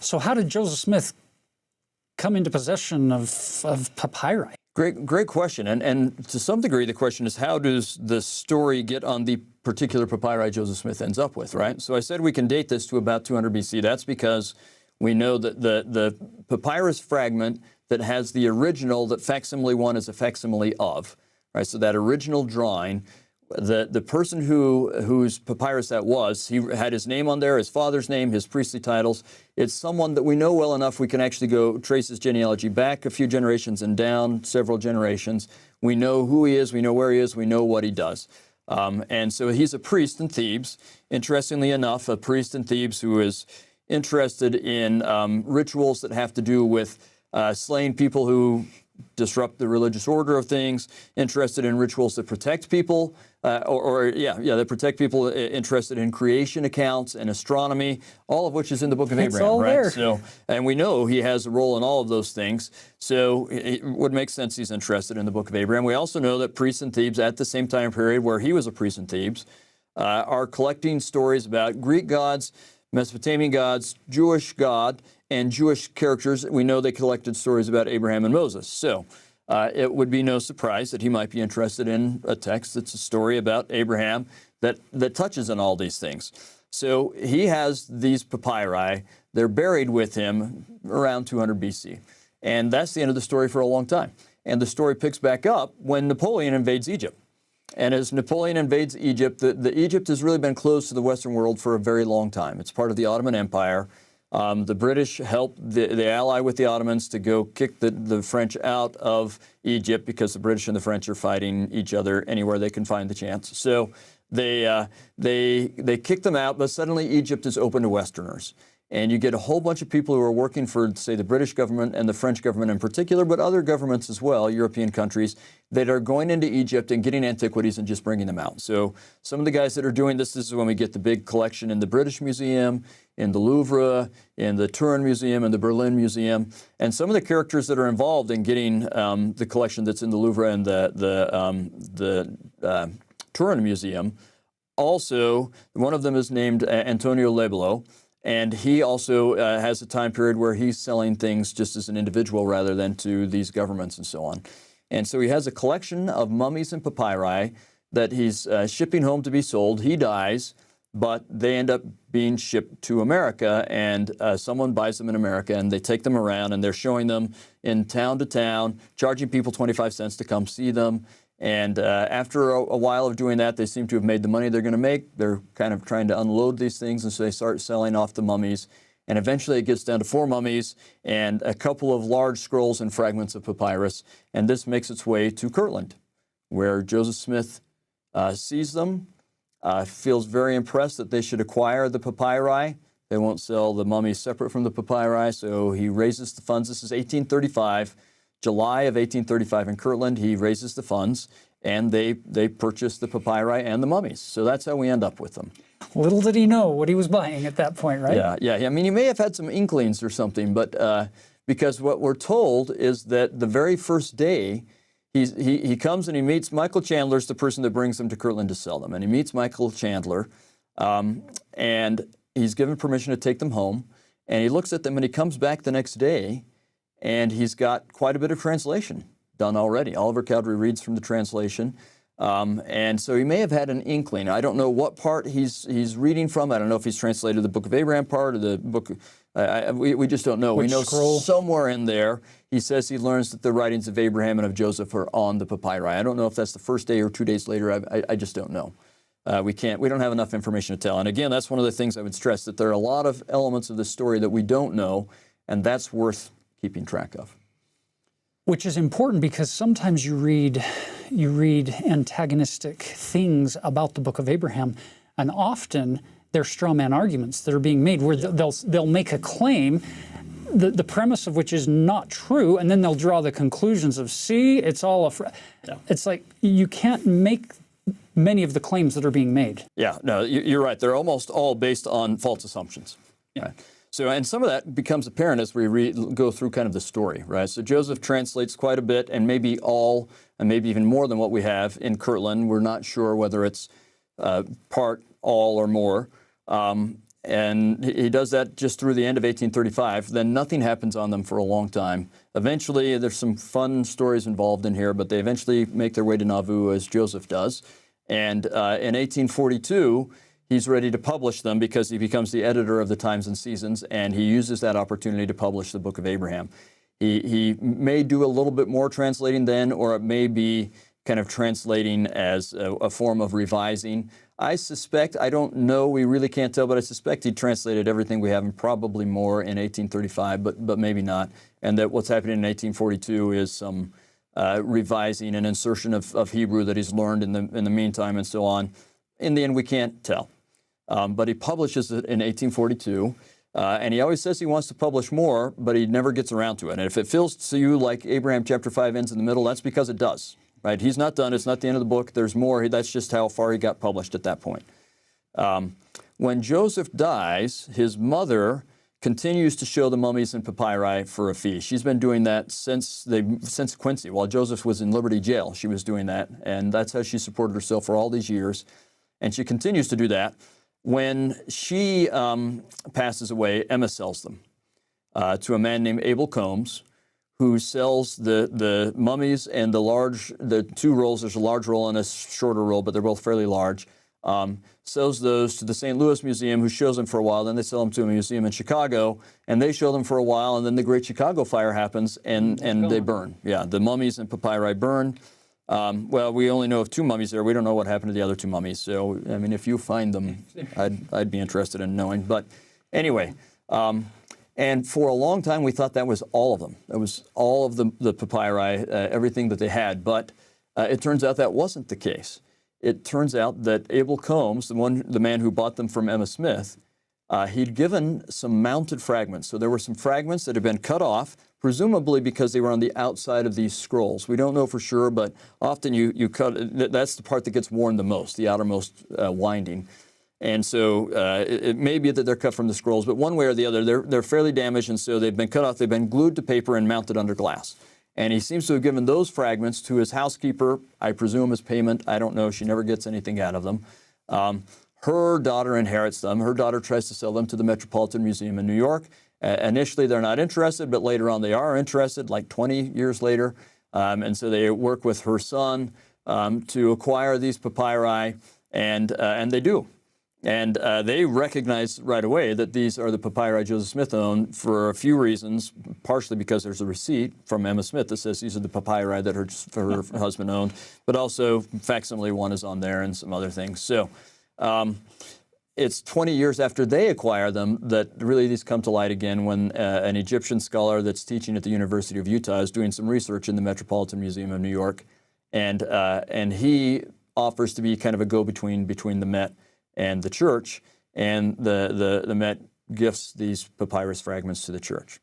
So how did Joseph Smith come into possession of papyri? Great question. And to some degree, the question is, how does the story get on the particular papyri Joseph Smith ends up with, right? So I said we can date this to about 200 BC. That's because we know that the papyrus fragment that has the original, that facsimile one is a facsimile of, right? So that original drawing, the person whose papyrus that was, he had his name on there, his father's name, his priestly titles. It's someone that we know well enough we can actually go trace his genealogy back a few generations and down several generations. We know who he is, we know where he is, we know what he does. And so he's a priest in Thebes. Interestingly enough, a priest in Thebes who is interested in rituals that have to do with slaying people who disrupt the religious order of things, interested in rituals that protect people, that protect people, interested in creation accounts and astronomy, all of which is in the book of Abraham, all right? there. So, and we know he has a role in all of those things. So it would make sense he's interested in the book of Abraham. We also know that priests in Thebes at the same time period where he was a priest in Thebes are collecting stories about Greek gods, Mesopotamian gods, Jewish God, and Jewish characters. We know they collected stories about Abraham and Moses. So it would be no surprise that he might be interested in a text that's a story about Abraham that touches on all these things. So he has these papyri. They're buried with him around 200 BC. And that's the end of the story for a long time. And the story picks back up when Napoleon invades Egypt. And as Napoleon invades Egypt, the Egypt has really been closed to the Western world for a very long time. It's part of the Ottoman Empire. The British helped the ally with the Ottomans to go kick the French out of Egypt because the British and the French are fighting each other anywhere they can find the chance. So they kick them out, but suddenly Egypt is open to Westerners. And you get a whole bunch of people who are working for, say, the British government and the French government in particular, but other governments as well, European countries, that are going into Egypt and getting antiquities and just bringing them out. So some of the guys that are doing this is when we get the big collection in the British Museum, in the Louvre, in the Turin Museum, and the Berlin Museum. And some of the characters that are involved in getting the collection that's in the Louvre and the Turin Museum, also, one of them is named Antonio Lebelo. And he also has a time period where he's selling things just as an individual rather than to these governments and so on. And so he has a collection of mummies and papyri that he's shipping home to be sold. He dies, but they end up being shipped to America, and someone buys them in America, and they take them around, and they're showing them in town to town, charging people 25 cents to come see them. And after a while of doing that, they seem to have made the money they're going to make. They're kind of trying to unload these things, and so they start selling off the mummies. And eventually it gets down to 4 mummies and a couple of large scrolls and fragments of papyrus. And this makes its way to Kirtland, where Joseph Smith sees them, feels very impressed that they should acquire the papyri. They won't sell the mummies separate from the papyri, so he raises the funds. This is 1835. July of 1835 in Kirtland, he raises the funds, and they purchase the papyri and the mummies. So that's how we end up with them. Little did he know what he was buying at that point, right? Yeah. I mean, he may have had some inklings or something, but because what we're told is that the very first day, he comes and he meets Michael Chandler's the person that brings them to Kirtland to sell them. And he meets Michael Chandler, and he's given permission to take them home. And he looks at them, and he comes back the next day, and he's got quite a bit of translation done already. Oliver Cowdery reads from the translation. And so he may have had an inkling. I don't know what part he's reading from. I don't know if he's translated the Book of Abraham part or the book. We just don't know. Which we know scroll? Somewhere in there, he says he learns that the writings of Abraham and of Joseph are on the papyri. I don't know if that's the first day or 2 days later. I just don't know. We don't have enough information to tell. And again, that's one of the things I would stress, that there are a lot of elements of this story that we don't know, and that's worth keeping track of. Which is important because sometimes you read antagonistic things about the Book of Abraham, and often they're straw man arguments that are being made where they'll make a claim, the premise of which is not true, and then they'll draw the conclusions of, see, it's all It's like you can't make many of the claims that are being made. Yeah, no, you're right. They're almost all based on false assumptions. Yeah. Right? So, and some of that becomes apparent as we go through kind of the story, right? So Joseph translates quite a bit, and maybe all, and maybe even more than what we have in Kirtland. We're not sure whether it's part, all, or more. And he does that just through the end of 1835. Then nothing happens on them for a long time. Eventually, there's some fun stories involved in here, but they eventually make their way to Nauvoo, as Joseph does. And in 1842, he's ready to publish them because he becomes the editor of the Times and Seasons, and he uses that opportunity to publish the Book of Abraham. He may do a little bit more translating then, or it may be kind of translating as a form of revising. I suspect, I don't know, we really can't tell, but I suspect he translated everything we have and probably more in 1835, but maybe not. And that what's happening in 1842 is some revising and insertion of Hebrew that he's learned in the meantime and so on. In the end, we can't tell. But he publishes it in 1842. And he always says he wants to publish more, but he never gets around to it. And if it feels to you like Abraham chapter 5 ends in the middle, that's because it does. Right? He's not done. It's not the end of the book. There's more. That's just how far he got published at that point. When Joseph dies, his mother continues to show the mummies and papyri for a fee. She's been doing that since Quincy. While Joseph was in Liberty Jail, she was doing that. And that's how she supported herself for all these years. And she continues to do that. When she passes away, Emma sells them to a man named Abel Combs, who sells the mummies and the two rolls. There's a large roll and a shorter roll, but they're both fairly large. Sells those to the St. Louis Museum, who shows them for a while. Then they sell them to a museum in Chicago, and they show them for a while. And then the Great Chicago Fire happens, and they burn. Yeah, the mummies and papyri burn. Well, we only know of 2 mummies there. We don't know what happened to the other 2 mummies. So, I mean, if you find them, I'd be interested in knowing. But anyway. And for a long time, we thought that was all of them. That was all of the papyri, everything that they had. But it turns out that wasn't the case. It turns out that Abel Combs, the man who bought them from Emma Smith, he'd given some mounted fragments. So there were some fragments that had been cut off, presumably because they were on the outside of these scrolls. We don't know for sure, but often you cut, that's the part that gets worn the most, the outermost winding. And so it may be that they're cut from the scrolls, but one way or the other, they're fairly damaged, and so they've been cut off. They've been glued to paper and mounted under glass. And he seems to have given those fragments to his housekeeper, I presume as payment. I don't know. She never gets anything out of them. Her daughter inherits them. Her daughter tries to sell them to the Metropolitan Museum in New York. Initially, they're not interested, but later on they are interested, like 20 years later. And so they work with her son to acquire these papyri, and they do. And they recognize right away that these are the papyri Joseph Smith owned for a few reasons, partially because there's a receipt from Emma Smith that says these are the papyri that her husband owned, but also facsimile one is on there and some other things. So it's 20 years after they acquire them that really these come to light again when an Egyptian scholar that's teaching at the University of Utah is doing some research in the Metropolitan Museum of New York, and he offers to be kind of a go-between between the Met and the church, and the Met gifts these papyrus fragments to the church.